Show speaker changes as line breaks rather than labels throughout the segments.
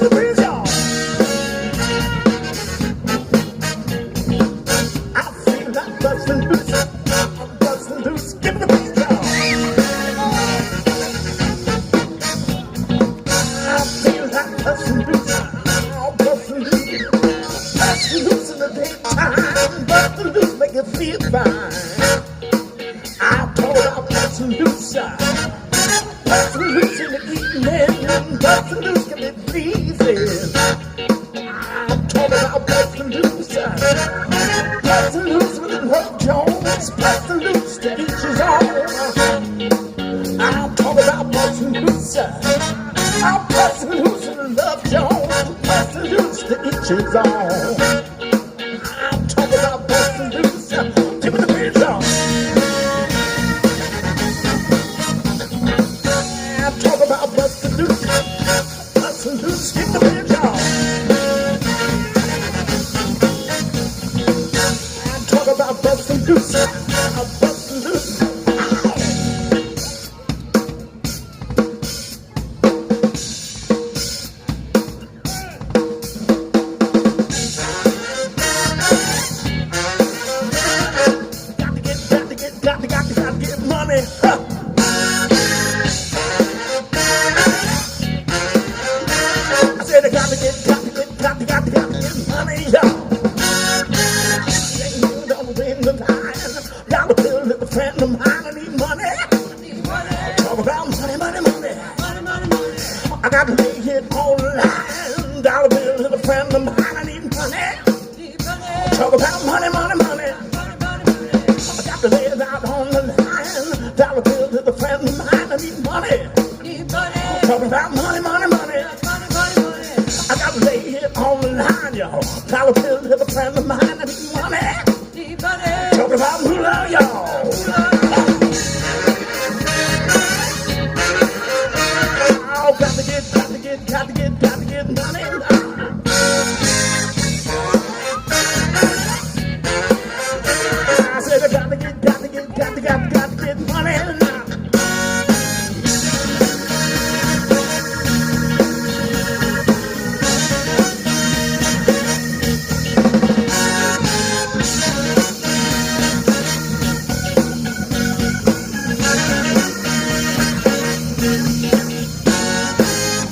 me the breeze, y'all. I feel like busting loose. I'm busting loose. Give me the breeze, y'all. I feel like busting loose. I'm busting loose. Busting loose in the daytime. Busting loose make you feel fine. I'm talking about busting loose. Busting loose in the evening. Busting loose can be pleasing. I'm talking about busting loose. Busting loose with Love Jones. Busting loose to each his own. I'm talking about busting loose. I'm busting loose with Love Jones. Busting loose to each his own. I'm talking about busting loose. Give me the beat, y'all. I'm talking about busting loose. Busting loose. Give me the beat, y'all. I'm talking about busting loose. I'm busting loose. Got to get money. I said I got to get money, y'all. Ain't no win the line. Dollar bill is a friend of mine. I need money. Talk about money. I got to lay it on the line. Dollar bill is a friend of mine. I need money. Talk about money. I got to lay it out on the line. Dollar bill is a friend of mine. I need money. Talk about money. I got to lay it on the line, y'all. Dollar bill is a friend of mine. I need money. Talk about moolah, y'all. Oh, got to get money. I said I got to get money now.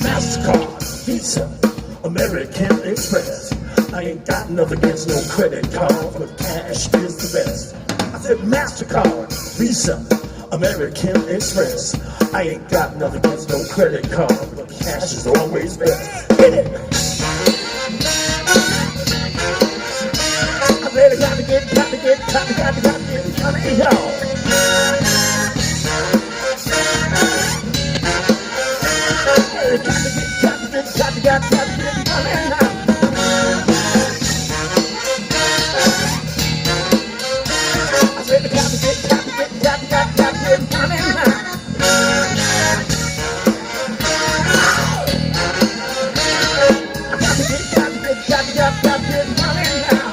MasterCard, Visa, American Express. I ain't got nothing against no credit card, but cash is the best. I said MasterCard, Visa, American Express. I ain't got nothing against no credit card, but cash is always best. Hit it! I said I got to get money, y'all. Got to get money now. I said I got to get money now. I got to get money now.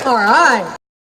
All right.